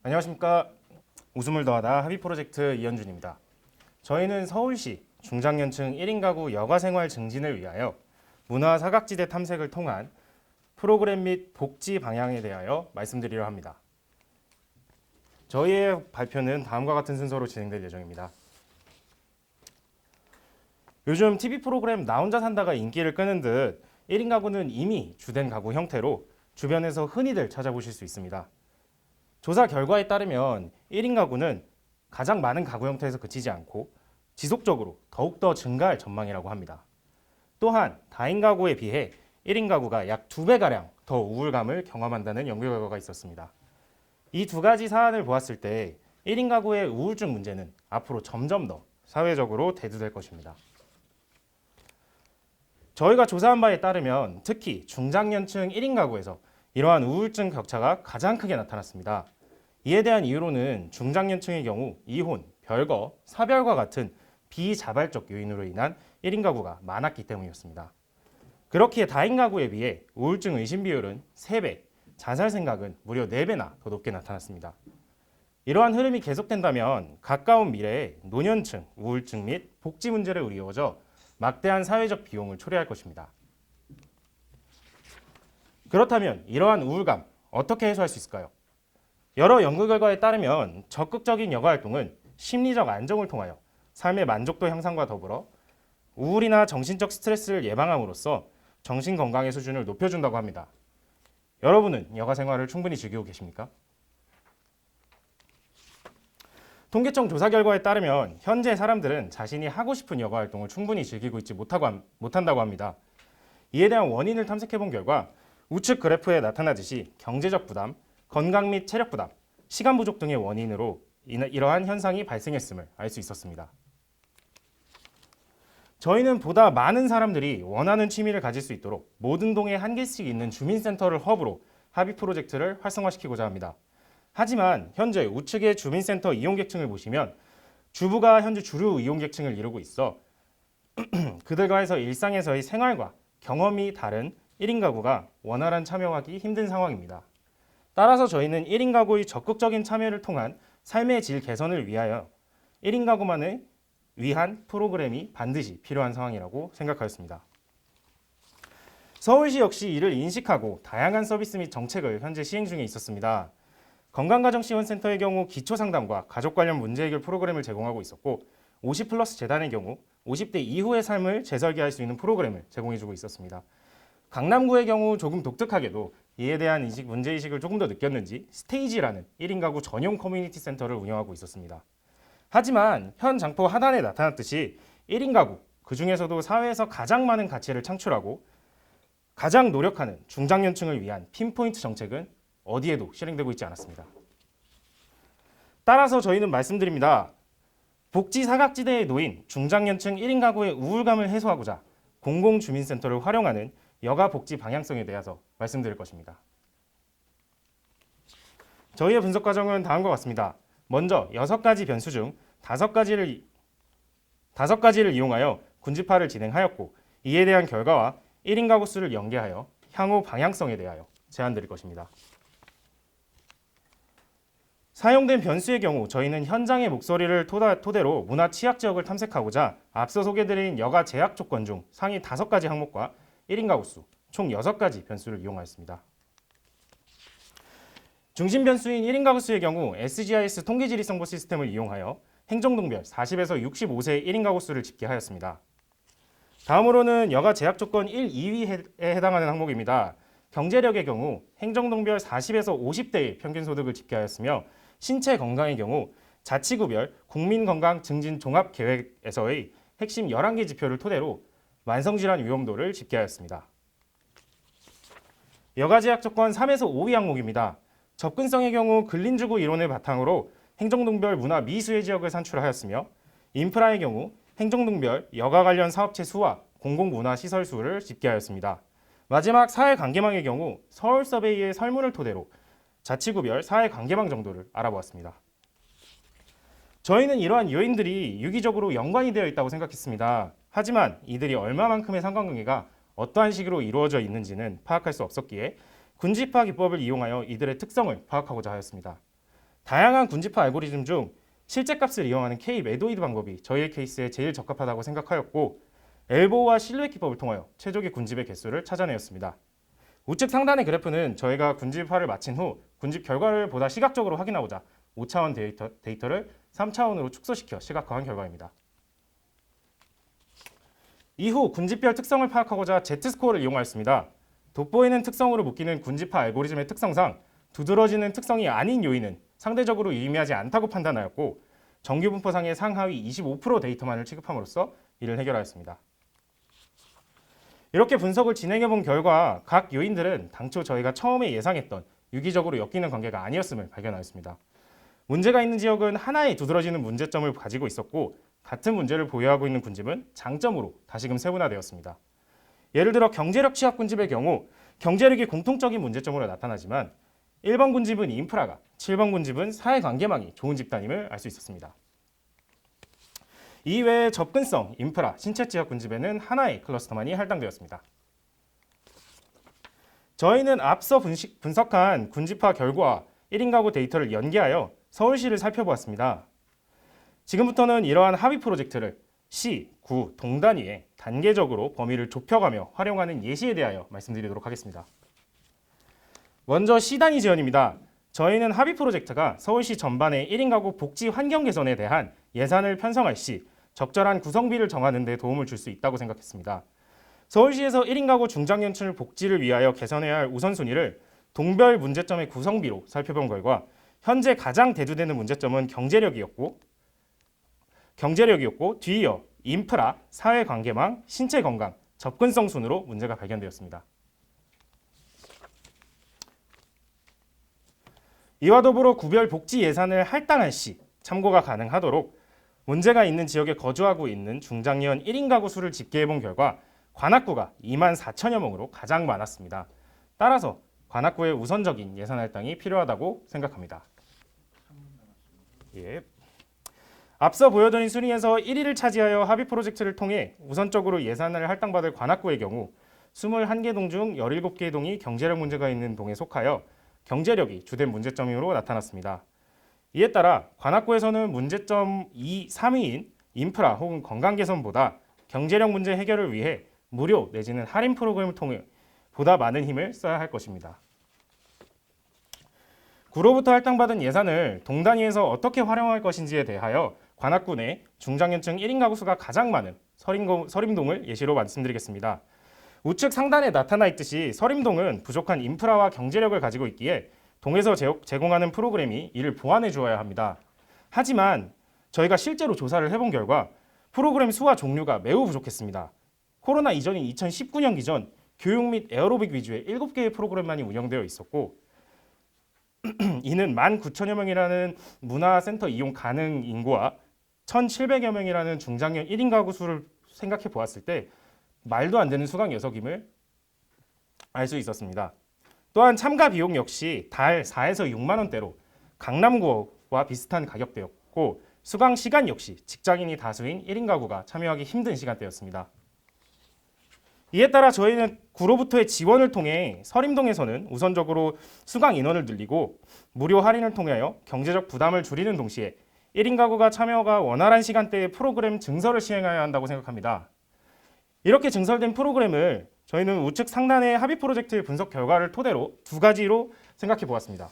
안녕하십니까. 웃음을 더하다 합의 프로젝트 이현준입니다. 저희는 서울시 중장년층 1인 가구 여가생활 증진을 위하여 문화 사각지대 탐색을 통한 프로그램 및 복지 방향에 대하여 말씀드리려 합니다. 저희의 발표는 다음과 같은 순서로 진행될 예정입니다. 요즘 TV 프로그램 나 혼자 산다가 인기를 끄는 듯 1인 가구는 이미 주된 가구 형태로 주변에서 흔히들 찾아보실 수 있습니다. 조사 결과에 따르면 1인 가구는 가장 많은 가구 형태에서 그치지 않고 지속적으로 더욱더 증가할 전망이라고 합니다. 또한 다인 가구에 비해 1인 가구가 약 2배가량 더 우울감을 경험한다는 연구 결과가 있었습니다. 이 두 가지 사안을 보았을 때 1인 가구의 우울증 문제는 앞으로 점점 더 사회적으로 대두될 것입니다. 저희가 조사한 바에 따르면 특히 중장년층 1인 가구에서 이러한 우울증 격차가 가장 크게 나타났습니다. 이에 대한 이유로는 중장년층의 경우 이혼, 별거, 사별과 같은 비자발적 요인으로 인한 1인 가구가 많았기 때문이었습니다. 그렇기에 다인 가구에 비해 우울증 의심 비율은 3배, 자살 생각은 무려 4배나 더 높게 나타났습니다. 이러한 흐름이 계속된다면 가까운 미래에 노년층 우울증 및 복지 문제를 이루어져 막대한 사회적 비용을 초래할 것입니다. 그렇다면 이러한 우울감 어떻게 해소할 수 있을까요? 여러 연구 결과에 따르면 적극적인 여가 활동은 심리적 안정을 통하여 삶의 만족도 향상과 더불어 우울이나 정신적 스트레스를 예방함으로써 정신 건강의 수준을 높여준다고 합니다. 여러분은 여가 생활을 충분히 즐기고 계십니까? 통계청 조사 결과에 따르면 현재 사람들은 자신이 하고 싶은 여가 활동을 충분히 즐기고 있지 못한다고 합니다. 이에 대한 원인을 탐색해본 결과 우측 그래프에 나타나듯이 경제적 부담, 건강 및 체력 부담, 시간 부족 등의 원인으로 이러한 현상이 발생했음을 알 수 있었습니다. 저희는 보다 많은 사람들이 원하는 취미를 가질 수 있도록 모든 동에 한 개씩 있는 주민센터를 허브로 합의 프로젝트를 활성화시키고자 합니다. 하지만 현재 우측의 주민센터 이용객층을 보시면 주부가 현재 주류 이용객층을 이루고 있어 그들과 해서 일상에서의 생활과 경험이 다른 1인 가구가 원활한 참여하기 힘든 상황입니다. 따라서 저희는 1인 가구의 적극적인 참여를 통한 삶의 질 개선을 위하여 1인 가구만을 위한 프로그램이 반드시 필요한 상황이라고 생각하였습니다. 서울시 역시 이를 인식하고 다양한 서비스 및 정책을 현재 시행 중에 있었습니다. 건강가정지원센터의 경우 기초상담과 가족 관련 문제 해결 프로그램을 제공하고 있었고 50플러스 재단의 경우 50대 이후의 삶을 재설계할 수 있는 프로그램을 제공해주고 있었습니다. 강남구의 경우 조금 독특하게도 이에 대한 문제의식을 조금 더 느꼈는지 스테이지라는 1인 가구 전용 커뮤니티 센터를 운영하고 있었습니다. 하지만 현 장포 하단에 나타났듯이 1인 가구, 그 중에서도 사회에서 가장 많은 가치를 창출하고 가장 노력하는 중장년층을 위한 핀포인트 정책은 어디에도 실행되고 있지 않았습니다. 따라서 저희는 말씀드립니다. 복지 사각지대에 놓인 중장년층 1인 가구의 우울감을 해소하고자 공공주민센터를 활용하는 여가 복지 방향성에 대해서 말씀드릴 것입니다. 저희의 분석 과정은 다음과 같습니다. 먼저 6가지 변수 중 5가지를 이용하여 군집화를 진행하였고 이에 대한 결과와 1인 가구 수를 연계하여 향후 방향성에 대하여 제안드릴 것입니다. 사용된 변수의 경우 저희는 현장의 목소리를 토대로 문화 취약 지역을 탐색하고자 앞서 소개드린 여가 제약 조건 중 상위 5가지 항목과 1인 가구 수, 총 6가지 변수를 이용하였습니다. 중심 변수인 1인 가구 수의 경우 SGIS 통계지리정보 시스템을 이용하여 행정동별 40에서 65세 1인 가구 수를 집계하였습니다. 다음으로는 여가 제약 조건 1, 2위에 해당하는 항목입니다. 경제력의 경우 행정동별 40에서 50대의 평균 소득을 집계하였으며 신체 건강의 경우 자치구별 국민건강 증진 종합계획에서의 핵심 11개 지표를 토대로 만성질환 위험도를 집계하였습니다. 여가 제약 조건 3에서 5위 항목입니다. 접근성의 경우 근린주거 이론을 바탕으로 행정동별 문화 미수혜 지역을 산출하였으며 인프라의 경우 행정동별 여가 관련 사업체 수와 공공문화시설 수를 집계하였습니다. 마지막 사회관계망의 경우 서울서베이의 설문을 토대로 자치구별 사회관계망 정도를 알아보았습니다. 저희는 이러한 요인들이 유기적으로 연관이 되어 있다고 생각했습니다. 하지만 이들이 얼마만큼의 상관관계가 어떠한 식으로 이루어져 있는지는 파악할 수 없었기에 군집화 기법을 이용하여 이들의 특성을 파악하고자 하였습니다. 다양한 군집화 알고리즘 중 실제값을 이용하는 K-매도이드 방법이 저희의 케이스에 제일 적합하다고 생각하였고 엘보우와 실루엣 기법을 통하여 최적의 군집의 개수를 찾아내었습니다. 우측 상단의 그래프는 저희가 군집화를 마친 후 군집 결과를 보다 시각적으로 확인하고자 5차원 데이터를 3차원으로 축소시켜 시각화한 결과입니다. 이후 군집별 특성을 파악하고자 Z스코어를 이용하였습니다. 돋보이는 특성으로 묶이는 군집화 알고리즘의 특성상 두드러지는 특성이 아닌 요인은 상대적으로 유의미하지 않다고 판단하였고 정규 분포상의 상하위 25% 데이터만을 취급함으로써 이를 해결하였습니다. 이렇게 분석을 진행해 본 결과 각 요인들은 당초 저희가 처음에 예상했던 유기적으로 엮이는 관계가 아니었음을 발견하였습니다. 문제가 있는 지역은 하나의 두드러지는 문제점을 가지고 있었고 같은 문제를 보유하고 있는 군집은 장점으로 다시금 세분화되었습니다. 예를 들어 경제력 취약 군집의 경우 경제력이 공통적인 문제점으로 나타나지만 1번 군집은 인프라가, 7번 군집은 사회관계망이 좋은 집단임을 알 수 있었습니다. 이외에 접근성, 인프라, 신체 지역 군집에는 하나의 클러스터만이 할당되었습니다. 저희는 앞서 분석한 군집화 결과 1인 가구 데이터를 연계하여 서울시를 살펴보았습니다. 지금부터는 이러한 합의 프로젝트를 시, 구, 동 단위에 단계적으로 범위를 좁혀가며 활용하는 예시에 대하여 말씀드리도록 하겠습니다. 먼저 시 단위 지원입니다. 저희는 합의 프로젝트가 서울시 전반의 1인 가구 복지 환경 개선에 대한 예산을 편성할 시 적절한 구성비를 정하는 데 도움을 줄 수 있다고 생각했습니다. 서울시에서 1인 가구 중장년층 복지를 위하여 개선해야 할 우선순위를 동별 문제점의 구성비로 살펴본 결과 현재 가장 대두되는 문제점은 경제력이었고 뒤이어 인프라, 사회관계망, 신체 건강, 접근성 순으로 문제가 발견되었습니다. 이와 더불어 구별 복지 예산을 할당할 시 참고가 가능하도록 문제가 있는 지역에 거주하고 있는 중장년 1인 가구 수를 집계해본 결과 관악구가 2만 4천여 명으로 가장 많았습니다. 따라서 관악구의 우선적인 예산 할당이 필요하다고 생각합니다. 예. 앞서 보여드린 순위에서 1위를 차지하여 합의 프로젝트를 통해 우선적으로 예산을 할당받을 관악구의 경우 21개 동 중 17개 동이 경제력 문제가 있는 동에 속하여 경제력이 주된 문제점으로 나타났습니다. 이에 따라 관악구에서는 문제점 2, 3위인 인프라 혹은 건강 개선보다 경제력 문제 해결을 위해 무료 내지는 할인 프로그램을 통해 보다 많은 힘을 써야 할 것입니다. 구로부터 할당받은 예산을 동 단위에서 어떻게 활용할 것인지에 대하여 관악구 내 중장년층 1인 가구 수가 가장 많은 서림동을 예시로 말씀드리겠습니다. 우측 상단에 나타나 있듯이 서림동은 부족한 인프라와 경제력을 가지고 있기에 동에서 제공하는 프로그램이 이를 보완해 주어야 합니다. 하지만 저희가 실제로 조사를 해본 결과 프로그램 수와 종류가 매우 부족했습니다. 코로나 이전인 2019년 기전 교육 및 에어로빅 위주의 7개의 프로그램만이 운영되어 있었고 이는 19,000여 명이라는 문화센터 이용 가능 인구와 1,700여 명이라는 중장년 1인 가구 수를 생각해 보았을 때 말도 안 되는 수강 녀석임을 알 수 있었습니다. 또한 참가 비용 역시 달 4에서 6만 원대로 강남구와 비슷한 가격대였고 수강 시간 역시 직장인이 다수인 1인 가구가 참여하기 힘든 시간대였습니다. 이에 따라 저희는 구로부터의 지원을 통해 서림동에서는 우선적으로 수강 인원을 늘리고 무료 할인을 통하여 경제적 부담을 줄이는 동시에 1인 가구가 참여가 원활한 시간대에 프로그램 증설을 시행해야 한다고 생각합니다. 이렇게 증설된 프로그램을 저희는 우측 상단의 합의 프로젝트의 분석 결과를 토대로 두 가지로 생각해 보았습니다.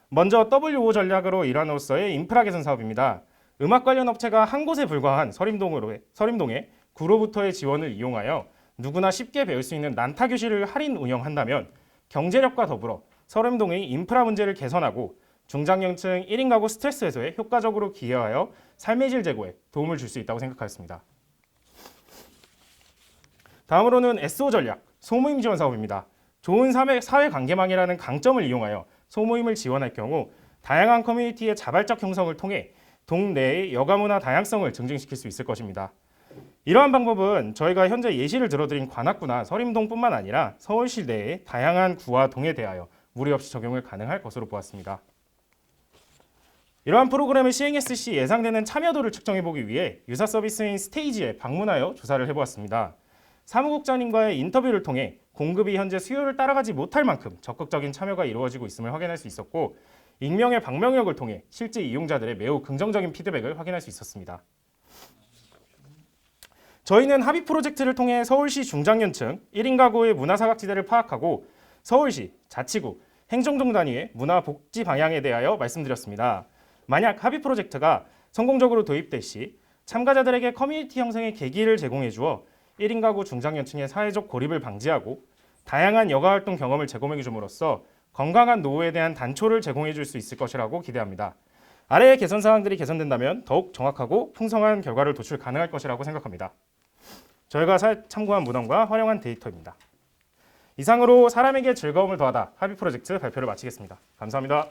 먼저 W5 전략으로 일환으로서의 인프라 개선 사업입니다. 음악 관련 업체가 한 곳에 불과한 서림동에 구로부터의 지원을 이용하여 누구나 쉽게 배울 수 있는 난타 교실을 할인 운영한다면 경제력과 더불어 서림동의 인프라 문제를 개선하고 중장년층 1인 가구 스트레스 해소에 효과적으로 기여하여 삶의 질 제고에 도움을 줄 수 있다고 생각하였습니다. 다음으로는 SO 전략, 소모임 지원 사업입니다. 좋은 사회관계망이라는 강점을 이용하여 소모임을 지원할 경우 다양한 커뮤니티의 자발적 형성을 통해 동네의 여가문화 다양성을 증진시킬 수 있을 것입니다. 이러한 방법은 저희가 현재 예시를 들어드린 관악구나 서림동뿐만 아니라 서울시 내의 다양한 구와 동에 대하여 무리 없이 적용을 가능할 것으로 보았습니다. 이러한 프로그램을 시행했을 시 예상되는 참여도를 측정해보기 위해 유사 서비스인 스테이지에 방문하여 조사를 해보았습니다. 사무국장님과의 인터뷰를 통해 공급이 현재 수요를 따라가지 못할 만큼 적극적인 참여가 이루어지고 있음을 확인할 수 있었고 익명의 방명록을 통해 실제 이용자들의 매우 긍정적인 피드백을 확인할 수 있었습니다. 저희는 합의 프로젝트를 통해 서울시 중장년층 1인 가구의 문화사각지대를 파악하고 서울시, 자치구, 행정동 단위의 문화복지 방향에 대하여 말씀드렸습니다. 만약 합의 프로젝트가 성공적으로 도입될 시 참가자들에게 커뮤니티 형성의 계기를 제공해 주어 1인 가구 중장년층의 사회적 고립을 방지하고 다양한 여가활동 경험을 제공해 줌으로써 건강한 노후에 대한 단초를 제공해 줄 수 있을 것이라고 기대합니다. 아래의 개선 사항들이 개선된다면 더욱 정확하고 풍성한 결과를 도출 가능할 것이라고 생각합니다. 저희가 참고한 문헌과 활용한 데이터입니다. 이상으로 사람에게 즐거움을 더하다 합의 프로젝트 발표를 마치겠습니다. 감사합니다.